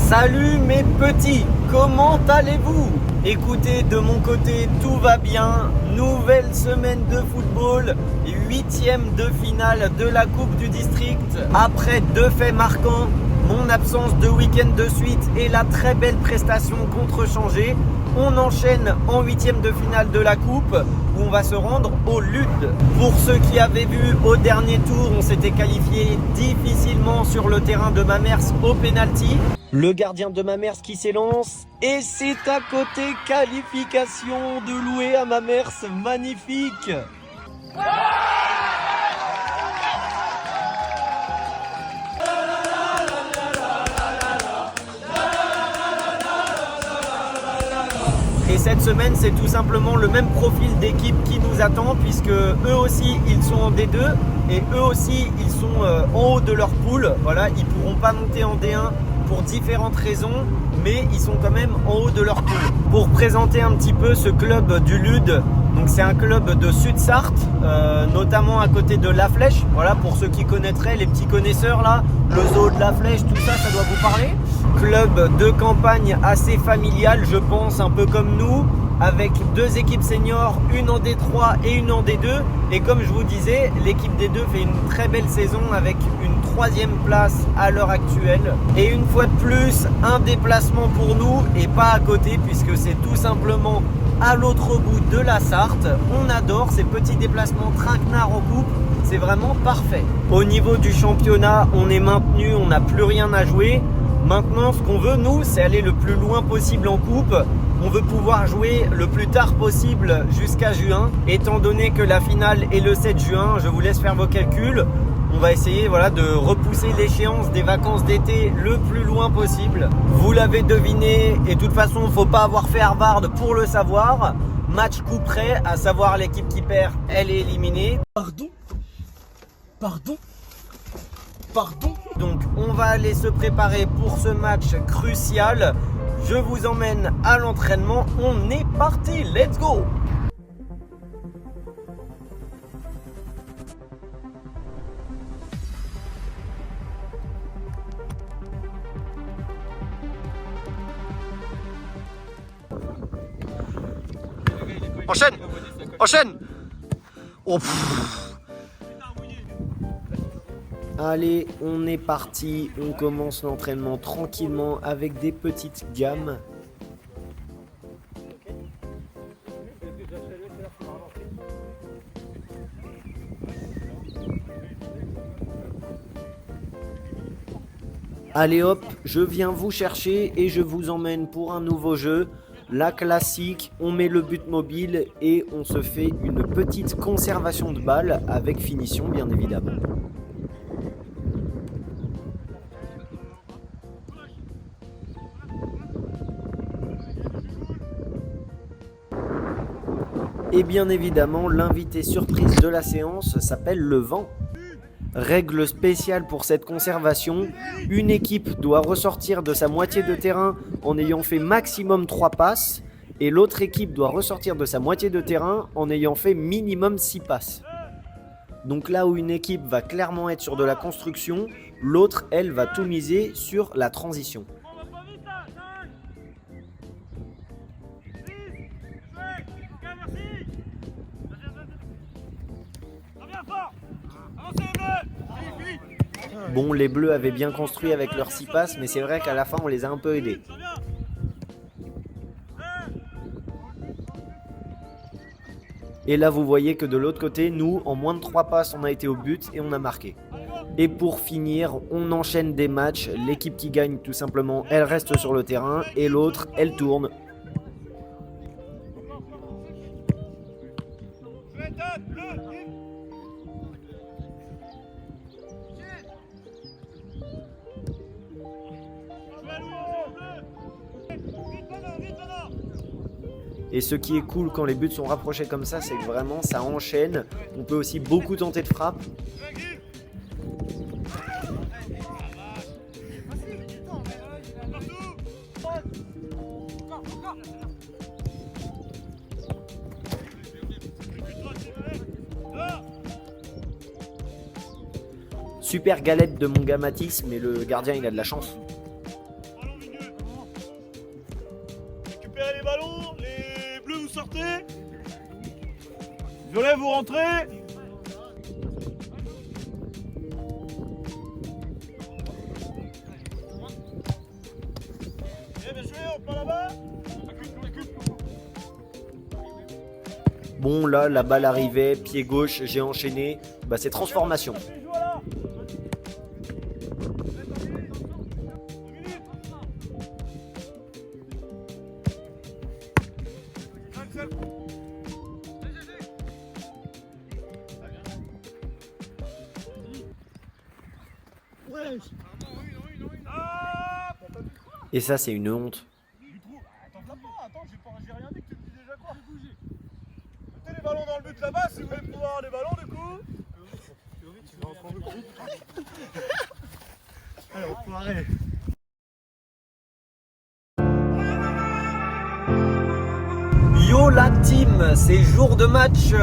Salut mes petits, comment allez-vous? Écoutez, de mon côté, tout va bien. Nouvelle semaine de football, 8e de finale de la Coupe du District. Après 2 faits marquants, mon absence de week-end de suite et la très belle prestation contre Changé, on enchaîne en 8e de finale de la Coupe où on va se rendre au LUD. Pour ceux qui avaient vu au dernier tour, on s'était qualifié difficilement sur le terrain de Mamers au penalty. Le gardien de Mamers qui s'élance et c'est à côté, qualification de Loué à Mamers, magnifique. Et cette semaine, c'est tout simplement le même profil d'équipe qui nous attend puisque eux aussi, ils sont en D2 et eux aussi, ils sont en haut de leur poule. Voilà, ils ne pourront pas monter en D1 pour différentes raisons, mais ils sont quand même en haut de leur poule. Pour présenter un petit peu ce club du LUD, donc c'est un club de Sud-Sarthe, notamment à côté de La Flèche. Voilà, pour ceux qui connaîtraient, les petits connaisseurs là, le zoo de La Flèche, tout ça, ça doit vous parler. Club de campagne assez familial, je pense, un peu comme nous, avec 2 équipes seniors, une en D3 et une en D2. Et comme je vous disais, l'équipe D2 fait une très belle saison avec une 3e place à l'heure actuelle. Et une fois de plus, un déplacement pour nous et pas à côté puisque c'est tout simplement à l'autre bout de la Sarthe. On adore ces petits déplacements traquenards en coupe, c'est vraiment parfait. Au niveau du championnat, on est maintenu, on n'a plus rien à jouer. Maintenant, ce qu'on veut, nous, c'est aller le plus loin possible en coupe. On veut pouvoir jouer le plus tard possible jusqu'à juin. Étant donné que la finale est le 7 juin, je vous laisse faire vos calculs. On va essayer de repousser l'échéance des vacances d'été le plus loin possible. Vous l'avez deviné, et de toute façon, il ne faut pas avoir fait Harvard pour le savoir. Match coup près, à savoir l'équipe qui perd, elle est éliminée. Pardon. Donc on va aller se préparer pour ce match crucial. Je vous emmène à l'entraînement. On est parti, let's go! Enchaîne. Oh, allez, on est parti, on commence l'entraînement tranquillement avec des petites gammes. Allez hop, je viens vous chercher et je vous emmène pour un nouveau jeu. La classique, on met le but mobile et on se fait une petite conservation de balle avec finition bien évidemment. Et bien évidemment, l'invité surprise de la séance s'appelle le vent. Règle spéciale pour cette conservation, une équipe doit ressortir de sa moitié de terrain en ayant fait maximum 3 passes et l'autre équipe doit ressortir de sa moitié de terrain en ayant fait minimum 6 passes. Donc là où une équipe va clairement être sur de la construction, l'autre, elle, va tout miser sur la transition. Bon, les bleus avaient bien construit avec leurs 6 passes, mais c'est vrai qu'à la fin, on les a un peu aidés. Et là, vous voyez que de l'autre côté, nous, en moins de 3 passes, on a été au but et on a marqué. Et pour finir, on enchaîne des matchs. L'équipe qui gagne, tout simplement, elle reste sur le terrain et l'autre, elle tourne. Et ce qui est cool quand les buts sont rapprochés comme ça, c'est que vraiment ça enchaîne. On peut aussi beaucoup tenter de frappe. Super galette de mon gars Matisse, mais le gardien il a de la chance. récupérez les ballons, les bleus vous sortez, violets vous rentrez. Et bien joué, on part là-bas. Bon, là, la balle arrivait, pied gauche, j'ai enchaîné. Bah, c'est transformation. Et ça, c'est une honte. Attends, j'ai rien dit que tu me dis déjà quoi. Mettez les ballons dans le but là-bas si vous voulez pouvoir les ballons du coup. Allez, on peut arrêter. Yo la team, c'est jour de match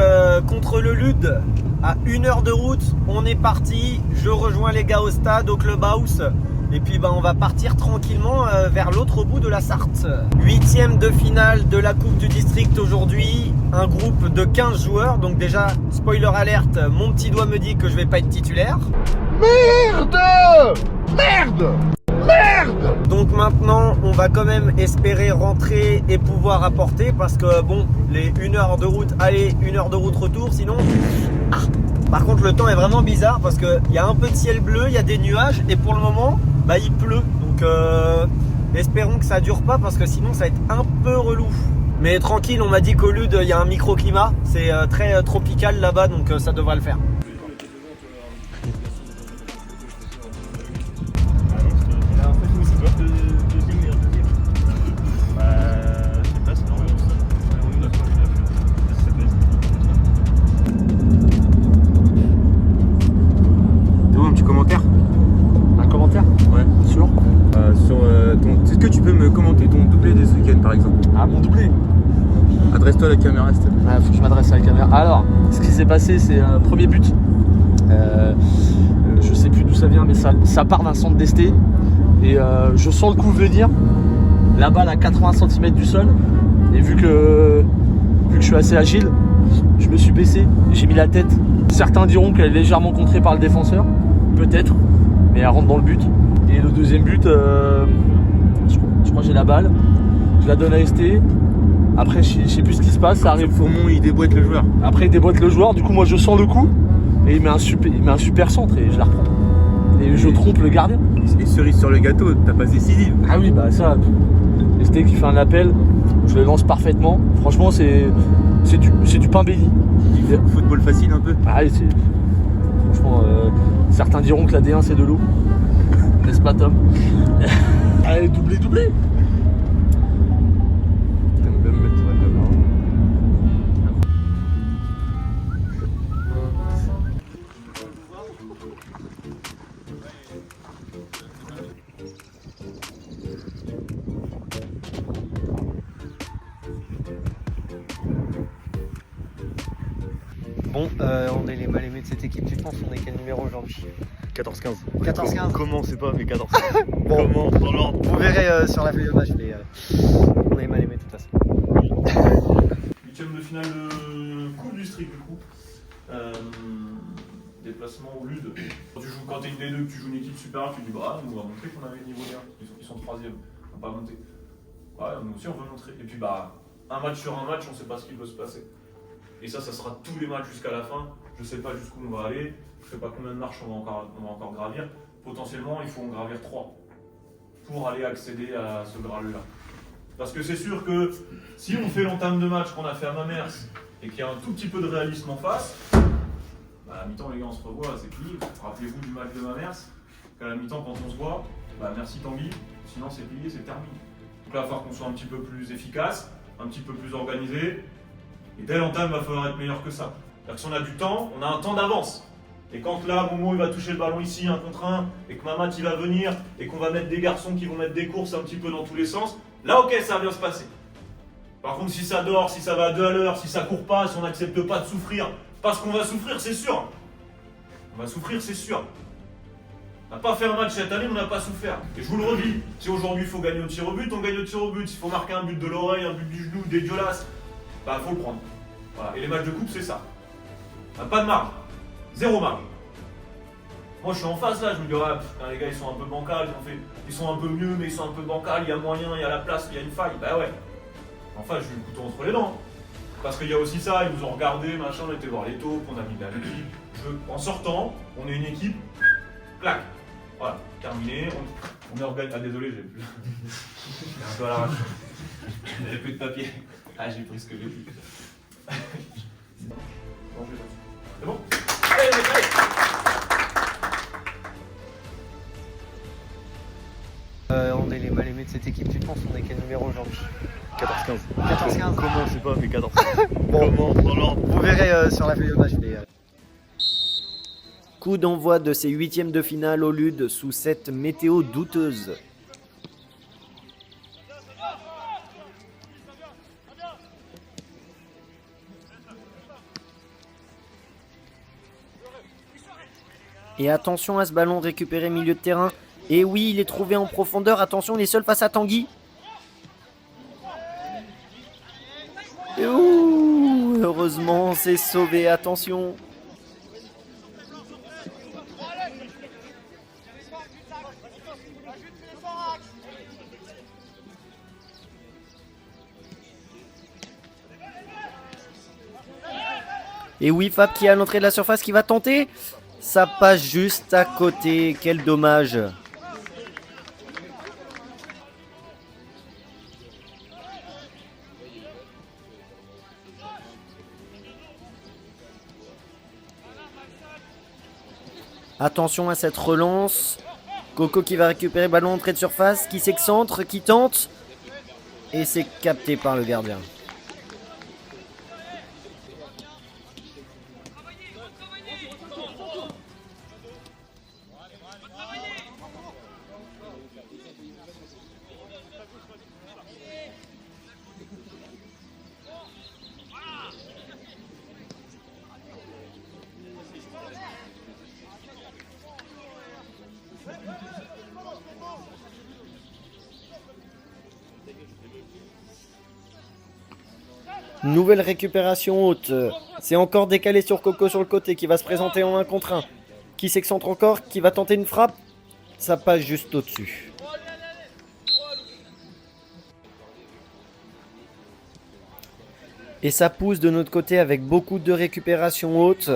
contre le Lude. À 1 heure de route, on est parti. Je rejoins les gars au stade, au clubhouse. Et puis bah, on va partir tranquillement vers l'autre bout de la Sarthe. 8e de finale de la Coupe du District aujourd'hui. Un groupe de 15 joueurs. Donc déjà, spoiler alerte, mon petit doigt me dit que je vais pas être titulaire. Merde! Merde! Merde! Donc maintenant, on va quand même espérer rentrer et pouvoir apporter. Parce que bon, les 1 heure de route aller, 1 heure de route retour, sinon... Ah. Par contre, le temps est vraiment bizarre parce qu'il y a un peu de ciel bleu, il y a des nuages et pour le moment, bah, il pleut. Donc espérons que ça dure pas parce que sinon ça va être un peu relou. Mais tranquille, on m'a dit qu'au Lude, il y a un microclimat. C'est très tropical là-bas, donc ça devrait le faire. Est-ce que tu peux me commenter ton doublé de ce week-end par exemple? Ah, mon doublé. Adresse-toi à la caméra s'il te plaît. Faut que je m'adresse à la caméra. Alors, ce qui s'est passé, c'est un premier but. Je sais plus d'où ça vient, mais ça part d'un centre d'esté. Et je sens le coup venir. La balle à 80 cm du sol. Et vu que je suis assez agile, je me suis baissé. J'ai mis la tête. Certains diront qu'elle est légèrement contrée par le défenseur. Peut-être. Mais elle rentre dans le but. Et le deuxième but, je crois que j'ai la balle. Je la donne à ST. Après, je sais plus ce qui se passe. Ça arrive. Fourmont, il déboîte le joueur. Après, il déboîte le joueur. Du coup, moi, je sens le coup. Et il met un super centre et je la reprends. Et je trompe le gardien. Et cerise sur le gâteau, t'as passé décisif. Ah oui, bah ça. ST qui fait un appel. Je le lance parfaitement. Franchement, c'est du pain béni. Football facile un peu. Ah oui, franchement, certains diront que la D1 c'est de l'eau. N'est-ce pas, Tom? Allez, doublé. T'aimes bien me mettre sur la caméra. Bon, on est les mal aimés de cette équipe. Tu penses on est quel numéro aujourd'hui? 14-15. 14-15. Comment c'est pas, mais 14. Bon, Comment dans l'ordre? vous verrez sur la feuille de match, mais on est mal aimés de toute façon. 8e de finale de Coupe du District du coup. Déplacement au Lude. Quand t'es une D2 que tu joues une équipe supérieure, tu dis bah nous on va montrer qu'on avait le niveau bien. Ils sont 3e, on va pas monter. Ouais, nous aussi on veut montrer. Et puis bah un match sur un match, on sait pas ce qui peut se passer. Et ça sera tous les matchs jusqu'à la fin. Je sais pas jusqu'où on va aller. Je sais pas combien de marches on va encore gravir. Potentiellement, il faut en gravir 3 pour aller accéder à ce Graal-là. Parce que c'est sûr que si on fait l'entame de match qu'on a fait à Mamers et qu'il y a un tout petit peu de réalisme en face, bah à la mi-temps les gars on se revoit, c'est plié. Rappelez-vous du match de Mamers, qu'à la mi-temps quand on se voit, bah merci Tanguy, sinon c'est plié, c'est terminé. Donc là il va falloir qu'on soit un petit peu plus efficace, un petit peu plus organisé. Et dès l'entame, il va falloir être meilleur que ça. C'est-à-dire que si on a du temps, on a un temps d'avance. Et quand là, Momo il va toucher le ballon ici, 1 contre 1, et que Mamat il va venir, et qu'on va mettre des garçons qui vont mettre des courses un petit peu dans tous les sens, là ok, ça va bien se passer. Par contre, si ça dort, si ça va à 2 à l'heure, si ça court pas, si on n'accepte pas de souffrir, parce qu'on va souffrir, c'est sûr. On va souffrir, c'est sûr. On n'a pas fait un match cette année, on n'a pas souffert. Et je vous le redis, si aujourd'hui il faut gagner au tir au but, on gagne au tir au but. S'il faut marquer un but de l'oreille, un but du genou, dégueulasse, bah faut le prendre. Voilà. Et les matchs de coupe, c'est ça. On n'a pas de marge. Zéro marge. Moi je suis en face là, je me dis, ah, putain, les gars ils sont un peu bancals, ils sont un peu mieux, mais ils sont un peu bancals, il y a moyen, il y a la place, il y a une faille. Bah ouais. En face, j'ai eu le couteau entre les dents. Parce qu'il y a aussi ça, ils nous ont regardé, machin, on était voir les taupes, on a mis de la musique. En sortant, on est une équipe, clac. Voilà, terminé, on est organisé. Ah désolé, j'ai plus. J'ai un peu à l'arrache. J'ai plus de papier. Ah j'ai pris ce que j'ai pris. C'est bon? Allez, allez. On est les mal aimés de cette équipe, tu penses on est quel numéro aujourd'hui? 14-15. 14-15. Comment, je sais pas, mais 14. Bon, Comment dans l'ordre. vous verrez sur la feuille de match. Coup d'envoi de ces huitièmes de finale au Lude sous cette météo douteuse. Et attention à ce ballon récupéré milieu de terrain. Et oui, il est trouvé en profondeur. Attention, il est seul face à Tanguy. Et ouh, heureusement, c'est sauvé. Attention. Et oui, Fab qui est à l'entrée de la surface, qui va tenter. Ça passe juste à côté. Quel dommage. Attention à cette relance. Coco qui va récupérer le ballon entrée de surface, qui s'excentre, qui tente. Et c'est capté par le gardien. Nouvelle récupération haute. C'est encore décalé sur Coco sur le côté qui va se présenter en 1 contre 1. Qui s'excentre encore, qui va tenter une frappe. Ça passe juste au-dessus. Et ça pousse de notre côté avec beaucoup de récupération haute.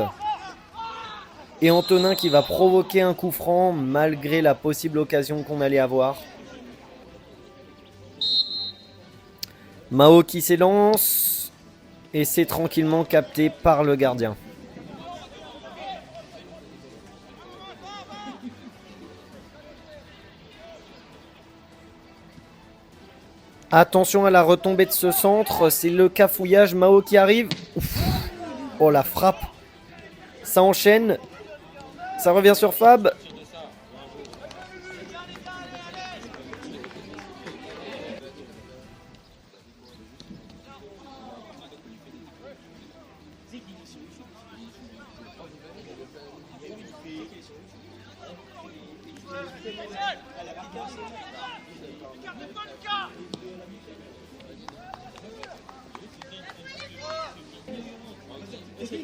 Et Antonin qui va provoquer un coup franc malgré la possible occasion qu'on allait avoir. Mao qui s'élance. Et c'est tranquillement capté par le gardien. Attention à la retombée de ce centre. C'est le cafouillage. Mao qui arrive. Ouf. Oh la frappe. Ça enchaîne. Ça revient sur Fab.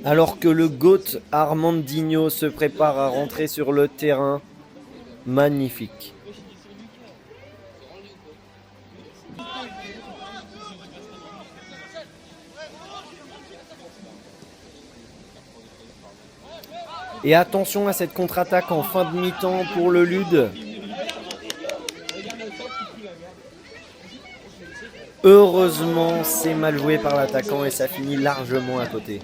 Alors que le GOAT Armandinho se prépare à rentrer sur le terrain. Magnifique. Et attention à cette contre-attaque en fin de mi-temps pour le Lude. Heureusement, c'est mal joué par l'attaquant et ça finit largement à côté.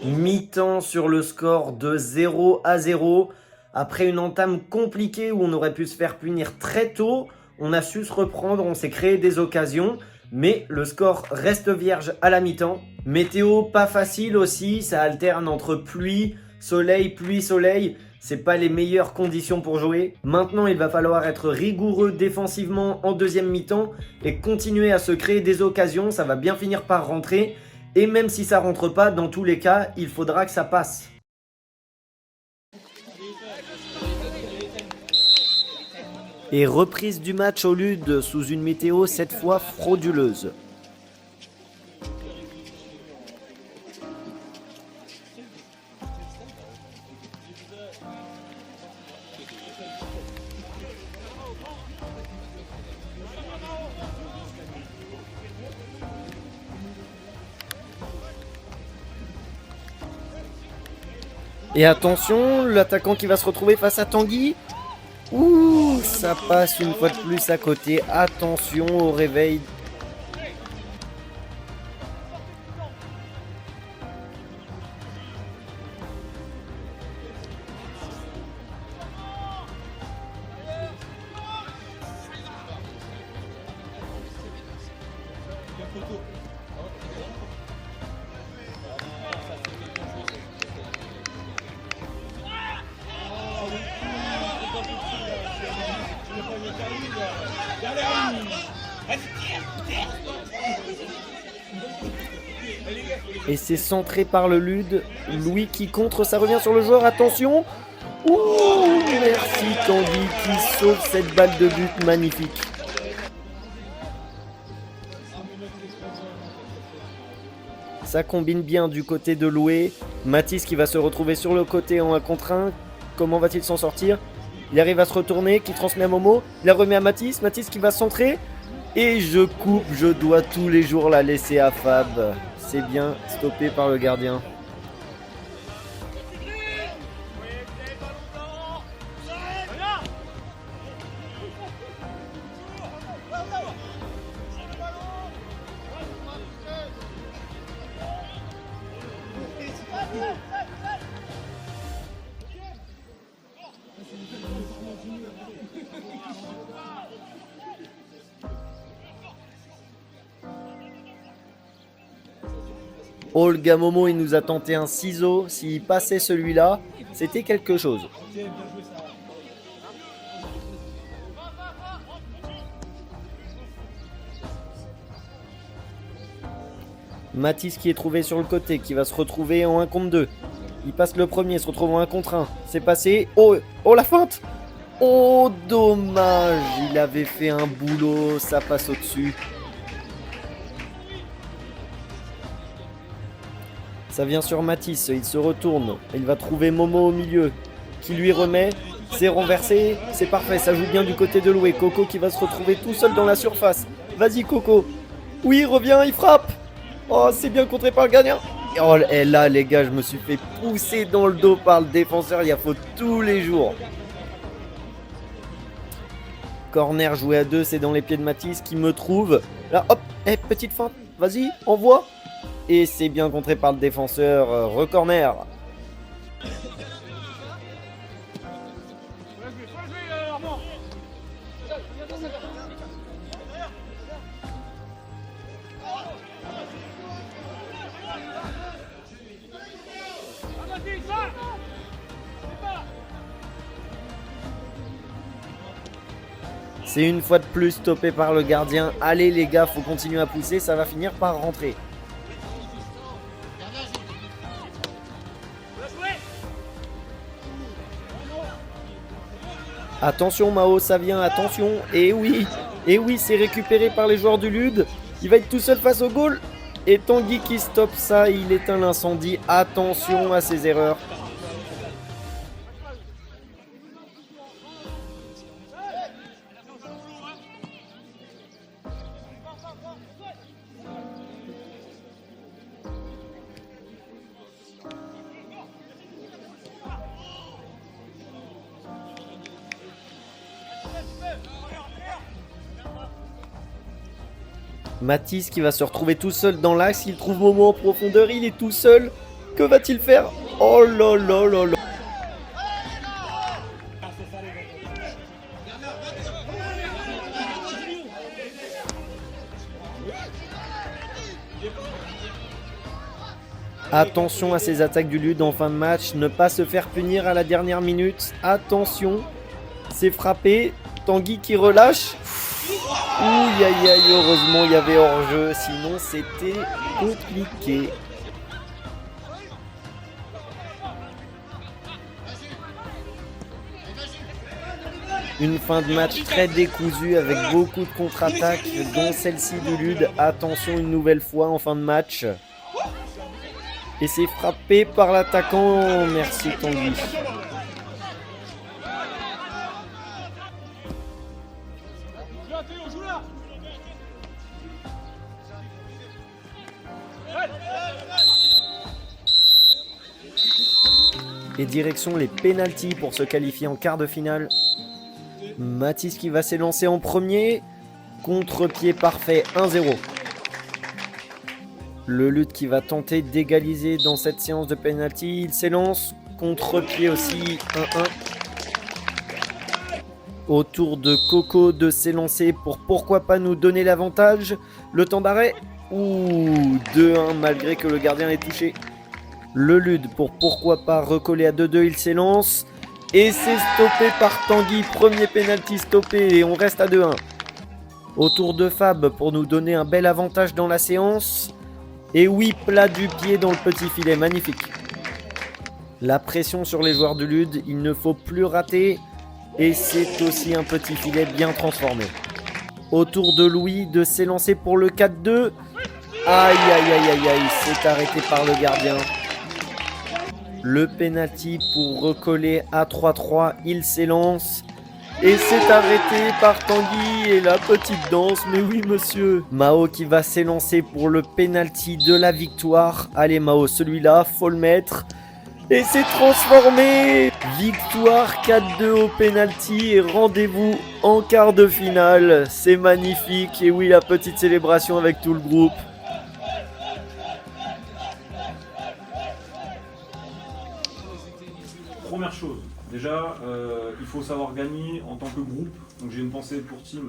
Mi-temps sur le score de 0-0. Après une entame compliquée où on aurait pu se faire punir très tôt, on a su se reprendre, on s'est créé des occasions. Mais le score reste vierge à la mi-temps. Météo pas facile aussi, ça alterne entre pluie, soleil, c'est pas les meilleures conditions pour jouer. Maintenant, il va falloir être rigoureux défensivement en deuxième mi-temps et continuer à se créer des occasions. Ça va bien finir par rentrer. Et même si ça rentre pas, dans tous les cas, il faudra que ça passe. Et reprise du match au Lude sous une météo cette fois frauduleuse. Et attention, l'attaquant qui va se retrouver face à Tanguy. Ouh, ça passe une fois de plus à côté. Attention au réveil. Et c'est centré par le Lude. Louis qui contre, ça revient sur le joueur. Attention. Ouh, merci Tanguy qui sauve cette balle de but magnifique. Ça combine bien du côté de Loué. Mathis qui va se retrouver sur le côté en 1 contre 1. Comment va-t-il s'en sortir? Il arrive à se retourner, qui transmet à Momo. Il la remet à Mathis. Mathis qui va centrer. Et je coupe, je dois tous les jours la laisser à Fab. C'est bien stoppé par le gardien. Olga Momo, il nous a tenté un ciseau. S'il passait celui-là, c'était quelque chose. Mathis qui est trouvé sur le côté, qui va se retrouver en 1 contre 2. Il passe le premier, se retrouve en 1 contre 1. C'est passé. Oh, oh la feinte! Oh, dommage. Il avait fait un boulot, ça passe au-dessus. Ça vient sur Mathis, il se retourne, il va trouver Momo au milieu, qui lui remet, c'est renversé, c'est parfait, ça joue bien du côté de Loué. Coco qui va se retrouver tout seul dans la surface. Vas-y Coco. Oui, il revient, il frappe. Oh, c'est bien contré par le gardien. Oh, et là les gars, je me suis fait pousser dans le dos par le défenseur, il y a faute tous les jours. Corner joué à 2, c'est dans les pieds de Mathis qui me trouve. Là, hop, petite feinte, vas-y, envoie. Et c'est bien contré par le défenseur, re-corner. C'est une fois de plus stoppé par le gardien. Allez les gars, faut continuer à pousser, ça va finir par rentrer. Attention Mao, ça vient, attention. Et oui, c'est récupéré par les joueurs du Lude. Il va être tout seul face au goal. Et Tanguy qui stoppe ça, il éteint l'incendie. Attention à ses erreurs. Mathis qui va se retrouver tout seul dans l'axe, il trouve Momo en profondeur, il est tout seul. Que va-t-il faire? Oh là là là là. Attention à ces attaques du Lude en fin de match, ne pas se faire punir à la dernière minute. Attention, c'est frappé, Tanguy qui relâche. Ouh, aïe aïe, heureusement il y avait hors-jeu, sinon c'était compliqué. Une fin de match très décousue avec beaucoup de contre-attaques, dont celle-ci du Lude. Attention une nouvelle fois en fin de match. Et c'est frappé par l'attaquant. Merci Tanguy. Et direction les pénaltys pour se qualifier en quart de finale. Mathis qui va s'élancer en premier. Contre-pied parfait, 1-0. Le Lude qui va tenter d'égaliser dans cette séance de pénalty. Il s'élance. Contre-pied aussi, 1-1. Au tour de Coco de s'élancer pour pourquoi pas nous donner l'avantage. Le temps d'arrêt. Ouh, 2-1 malgré que le gardien ait touché. Le Lude pour pourquoi pas recoller à 2-2. Il s'élance. Et c'est stoppé par Tanguy. Premier pénalty stoppé et on reste à 2-1. Au tour de Fab pour nous donner un bel avantage dans la séance. Et oui, plat du pied dans le petit filet, magnifique. La pression sur les joueurs du Lude, il ne faut plus rater. Et c'est aussi un petit filet bien transformé. Au tour de Louis de s'élancer pour le 4-2. Aïe aïe aïe aïe aïe, c'est arrêté par le gardien. Le penalty pour recoller à 3-3, il s'élance. Et c'est arrêté par Tanguy et la petite danse, mais oui monsieur. Mao qui va s'élancer pour le penalty de la victoire. Allez Mao, celui-là, faut le mettre. Et c'est transformé. Victoire 4-2 au penalty et rendez-vous en quart de finale. C'est magnifique et oui, la petite célébration avec tout le groupe. Première chose, déjà, il faut savoir gagner en tant que groupe. Donc j'ai une pensée pour Tim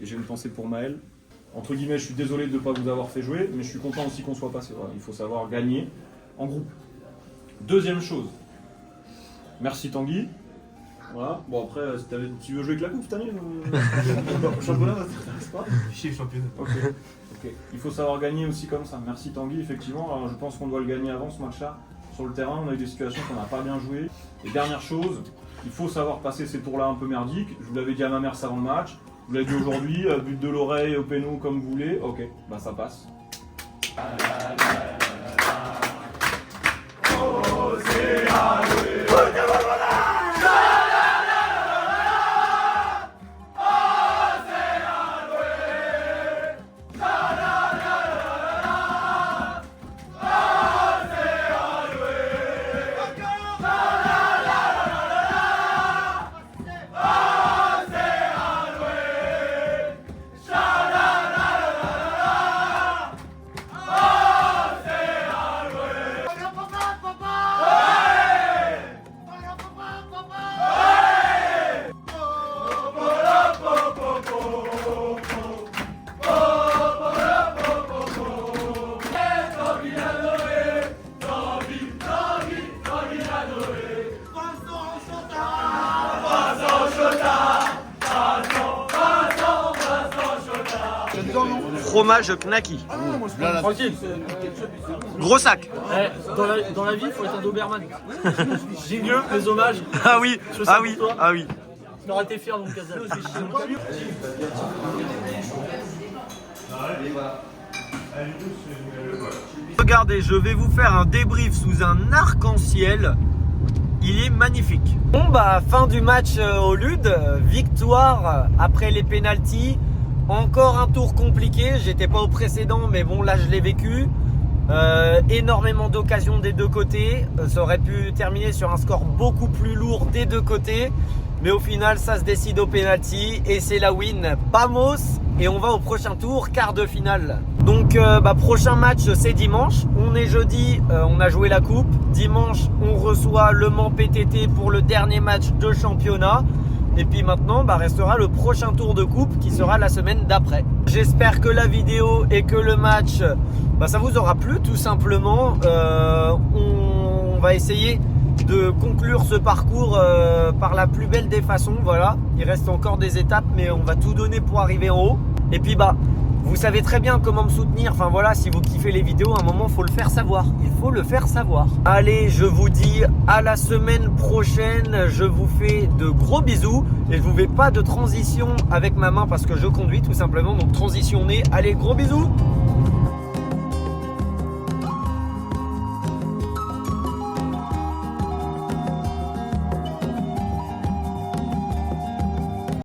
et j'ai une pensée pour Maël. Entre guillemets, je suis désolé de ne pas vous avoir fait jouer, mais je suis content aussi qu'on soit passé. Voilà, il faut savoir gagner en groupe. Deuxième chose, merci Tanguy. Voilà. Bon après, tu veux jouer avec la coupe cette année au championnat, ça t'intéresse pas? Chier championnat. Ok. Il faut savoir gagner aussi comme ça. Merci Tanguy, effectivement. Alors, je pense qu'on doit le gagner avant ce match-là. Sur le terrain, on a eu des situations qu'on n'a pas bien jouées. Et dernière chose, il faut savoir passer ces tours-là un peu merdiques. Je vous l'avais dit à ma mère avant le match. Je vous l'ai dit aujourd'hui, but de l'oreille, au péno, comme vous voulez. Ok, bah ça passe. Fromage knacky. Tranquille. Gros sac. Dans la vie, il faut être un Doberman. Jingle, les hommages. Ah oui, ah oui, ah oui. Tu aurais été fier donc Casal. Regardez, je vais vous faire un débrief sous un arc-en-ciel. Il est magnifique. Bon bah, fin du match au Lude. Victoire après les pénaltys. Encore un tour compliqué, j'étais pas au précédent mais bon là je l'ai vécu. Énormément d'occasions des deux côtés, ça aurait pu terminer sur un score beaucoup plus lourd des deux côtés. Mais au final ça se décide au penalty et c'est la win. Vamos. Et on va au prochain tour, quart de finale. Donc prochain match c'est dimanche. On est jeudi, on a joué la coupe. Dimanche on reçoit Le Mans PTT pour le dernier match de championnat. Et puis maintenant, restera le prochain tour de coupe qui sera la semaine d'après. J'espère que la vidéo et que le match, ça vous aura plu tout simplement. On va essayer de conclure ce parcours par la plus belle des façons. Voilà, il reste encore des étapes, mais on va tout donner pour arriver en haut. Et puis vous savez très bien comment me soutenir. Enfin voilà, si vous kiffez les vidéos, à un moment, il faut le faire savoir. Il faut le faire savoir. Allez, je vous dis à la semaine prochaine. Je vous fais de gros bisous. Et je vous fais pas de transition avec ma main parce que je conduis tout simplement. Donc transition nez. Allez, gros bisous.